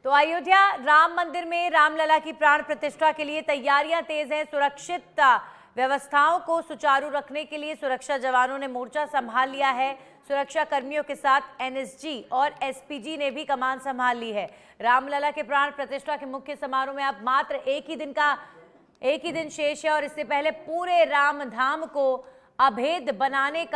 तो अयोध्या राम मंदिर में रामलला की प्राण प्रतिष्ठा के लिए तैयारियां तेज हैं। सुरक्षित व्यवस्थाओं को सुचारू रखने के लिए सुरक्षा जवानों ने मोर्चा संभाल लिया है। सुरक्षा कर्मियों के साथ एनएसजी और एसपीजी ने भी कमान संभाल ली है। रामलला के प्राण प्रतिष्ठा के मुख्य समारोह में अब मात्र एक ही दिन शेष है और इससे पहले पूरे राम धाम को अभेद बनाने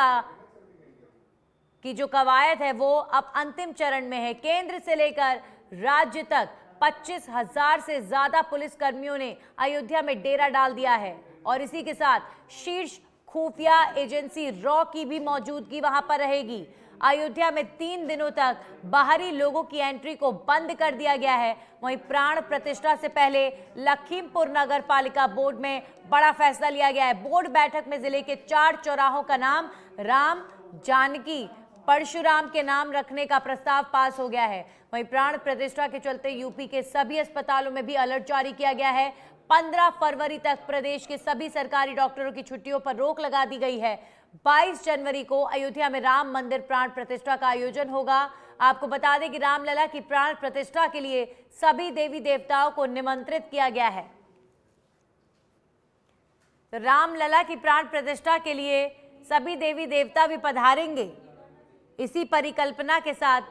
की जो कवायद है वो अब अंतिम चरण में है। केंद्र से लेकर राज्य तक 25,000 से ज्यादा पुलिस कर्मियों ने अयोध्या में डेरा डाल दिया है और इसी के साथ शीर्ष खुफिया एजेंसी रॉ की भी मौजूदगी वहां पर रहेगी। अयोध्या में 3 दिनों तक बाहरी लोगों की एंट्री को बंद कर दिया गया है। वहीं प्राण प्रतिष्ठा से पहले लखीमपुर नगर पालिका बोर्ड में बड़ा फैसला लिया गया है। बोर्ड बैठक में जिले के 4 चौराहों का नाम राम, जानकी, परशुराम के नाम रखने का प्रस्ताव पास हो गया है। वहीं प्राण प्रतिष्ठा के चलते यूपी के सभी अस्पतालों में भी अलर्ट जारी किया गया है। 15 फरवरी तक प्रदेश के सभी सरकारी डॉक्टरों की छुट्टियों पर रोक लगा दी गई है। 22 जनवरी को अयोध्या में राम मंदिर प्राण प्रतिष्ठा का आयोजन होगा। आपको बता दें कि रामलला की प्राण प्रतिष्ठा के लिए सभी देवी देवताओं को निमंत्रित किया गया है। तो रामलला की प्राण प्रतिष्ठा के लिए सभी देवी देवता भी पधारेंगे। इसी परिकल्पना के साथ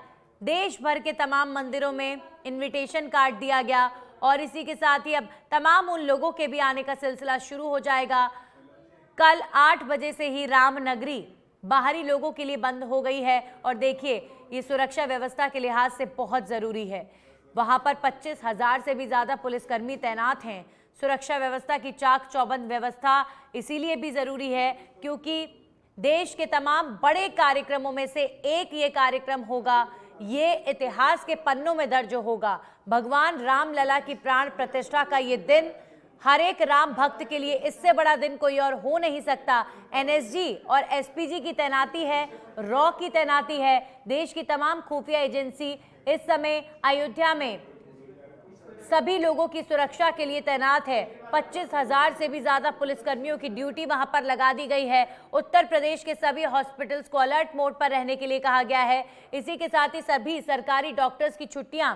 देश भर के तमाम मंदिरों में इनविटेशन कार्ड दिया गया और इसी के साथ ही अब तमाम उन लोगों के भी आने का सिलसिला शुरू हो जाएगा। कल 8 बजे से ही रामनगरी बाहरी लोगों के लिए बंद हो गई है और देखिए ये सुरक्षा व्यवस्था के लिहाज से बहुत ज़रूरी है। वहां पर 25,000 से भी ज़्यादा पुलिसकर्मी तैनात हैं। सुरक्षा व्यवस्था की चाक चौबंद व्यवस्था इसीलिए भी ज़रूरी है क्योंकि देश के तमाम बड़े कार्यक्रमों में से एक ये कार्यक्रम होगा। ये इतिहास के पन्नों में दर्ज होगा। भगवान रामलला की प्राण प्रतिष्ठा का ये दिन हर एक राम भक्त के लिए इससे बड़ा दिन कोई और हो नहीं सकता। एनएसजी और एसपीजी की तैनाती है, रॉ की तैनाती है। देश की तमाम खुफिया एजेंसी इस समय अयोध्या में सभी लोगों की सुरक्षा के लिए तैनात है। 25,000 से भी ज्यादा पुलिसकर्मियों की ड्यूटी वहां पर लगा दी गई है। उत्तर प्रदेश के सभी हॉस्पिटल्स को अलर्ट मोड पर रहने के लिए कहा गया है। इसी के साथ ही सभी सरकारी डॉक्टर्स की छुट्टियां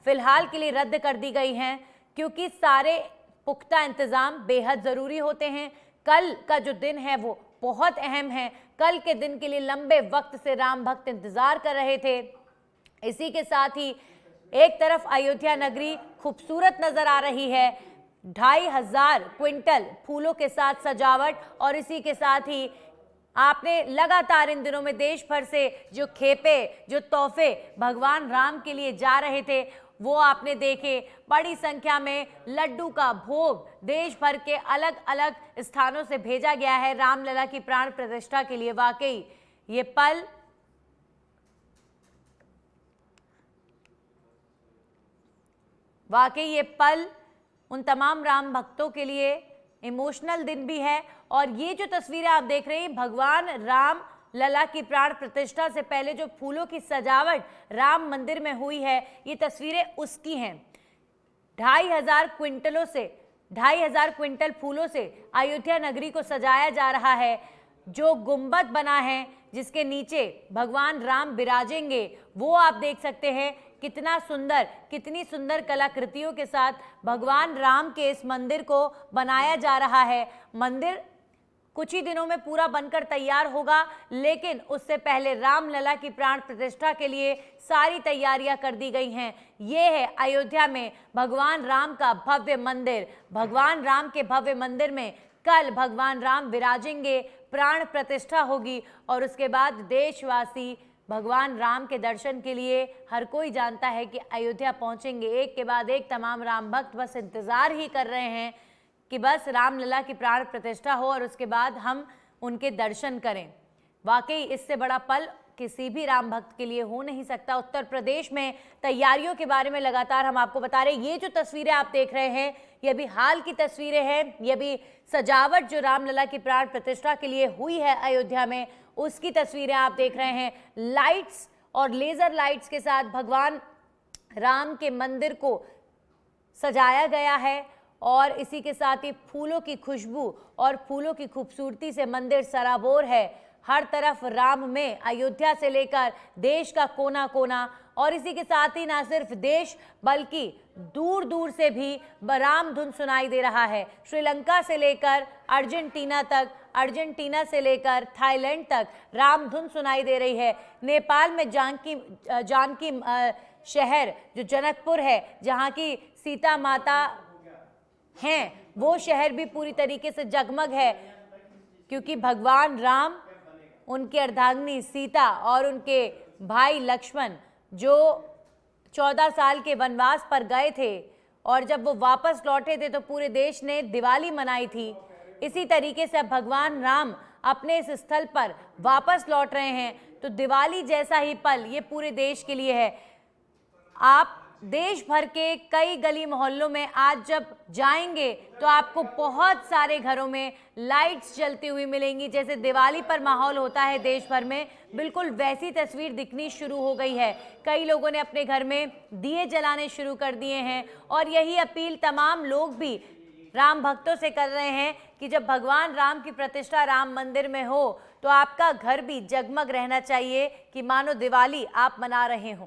फिलहाल के लिए रद्द कर दी गई हैं क्योंकि सारे पुख्ता इंतजाम बेहद जरूरी होते हैं। कल का जो दिन है वो बहुत अहम है। कल के दिन के लिए लंबे वक्त से राम भक्त इंतजार कर रहे थे। इसी के साथ ही एक तरफ अयोध्या नगरी खूबसूरत नजर आ रही है, 2,500 क्विंटल फूलों के साथ सजावट और इसी के साथ ही आपने लगातार इन दिनों में देश भर से जो खेपे, जो तोहफे भगवान राम के लिए जा रहे थे वो आपने देखे। बड़ी संख्या में लड्डू का भोग देश भर के अलग अलग स्थानों से भेजा गया है रामलला की प्राण प्रतिष्ठा के लिए। वाकई ये पल उन तमाम राम भक्तों के लिए इमोशनल दिन भी है। और ये जो तस्वीरें आप देख रहे हैं भगवान राम लला की प्राण प्रतिष्ठा से पहले जो फूलों की सजावट राम मंदिर में हुई है ये तस्वीरें उसकी हैं। 2,500 क्विंटल फूलों से अयोध्या नगरी को सजाया जा रहा है। जो गुंबद बना है जिसके नीचे भगवान राम विराजेंगे वो आप देख सकते हैं कितनी सुंदर कलाकृतियों के साथ भगवान राम के इस मंदिर को बनाया जा रहा है। मंदिर कुछ ही दिनों में पूरा बनकर तैयार होगा लेकिन उससे पहले रामलला की प्राण प्रतिष्ठा के लिए सारी तैयारियां कर दी गई हैं। ये है अयोध्या में भगवान राम का भव्य मंदिर। भगवान राम के भव्य मंदिर में कल भगवान राम विराजेंगे, प्राण प्रतिष्ठा होगी और उसके बाद देशवासी भगवान राम के दर्शन के लिए हर कोई जानता है कि अयोध्या पहुंचेंगे। एक के बाद एक तमाम राम भक्त बस इंतजार ही कर रहे हैं कि बस रामलला की प्राण प्रतिष्ठा हो और उसके बाद हम उनके दर्शन करें। वाकई इससे बड़ा पल किसी भी राम भक्त के लिए हो नहीं सकता। उत्तर प्रदेश में तैयारियों के बारे में लगातार हम आपको बता रहे हैं। ये जो तस्वीरें आप देख रहे हैं ये भी हाल की तस्वीरें हैं। ये भी सजावट जो रामलला की प्राण प्रतिष्ठा के लिए हुई है अयोध्या में उसकी तस्वीरें आप देख रहे हैं। लाइट्स और लेजर लाइट्स के साथ भगवान राम के मंदिर को सजाया गया है और इसी के साथ ही फूलों की खुशबू और फूलों की खूबसूरती से मंदिर सराबोर है। हर तरफ राम में अयोध्या से लेकर देश का कोना कोना और इसी के साथ ही ना सिर्फ देश बल्कि दूर दूर से भी राम धुन सुनाई दे रहा है। श्रीलंका से लेकर अर्जेंटीना तक, अर्जेंटीना से लेकर थाईलैंड तक राम धुन सुनाई दे रही है। नेपाल में जानकी शहर जो जनकपुर है, जहाँ की सीता माता हैं, वो शहर भी पूरी तरीके से जगमग है, क्योंकि भगवान राम, उनकी अर्धांगिनी सीता और उनके भाई लक्ष्मण जो 14 साल के वनवास पर गए थे और जब वो वापस लौटे थे तो पूरे देश ने दिवाली मनाई थी। इसी तरीके से अब भगवान राम अपने इस स्थल पर वापस लौट रहे हैं, तो दिवाली जैसा ही पल ये पूरे देश के लिए है। आप देश भर के कई गली मोहल्लों में आज जब जाएंगे तो आपको बहुत सारे घरों में लाइट्स जलती हुई मिलेंगी। जैसे दिवाली पर माहौल होता है देश भर में, बिल्कुल वैसी तस्वीर दिखनी शुरू हो गई है। कई लोगों ने अपने घर में दिए जलाने शुरू कर दिए हैं और यही अपील तमाम लोग भी राम भक्तों से कर रहे हैं कि जब भगवान राम की प्रतिष्ठा राम मंदिर में हो तो आपका घर भी जगमग रहना चाहिए कि मानो दिवाली आप मना रहे हों।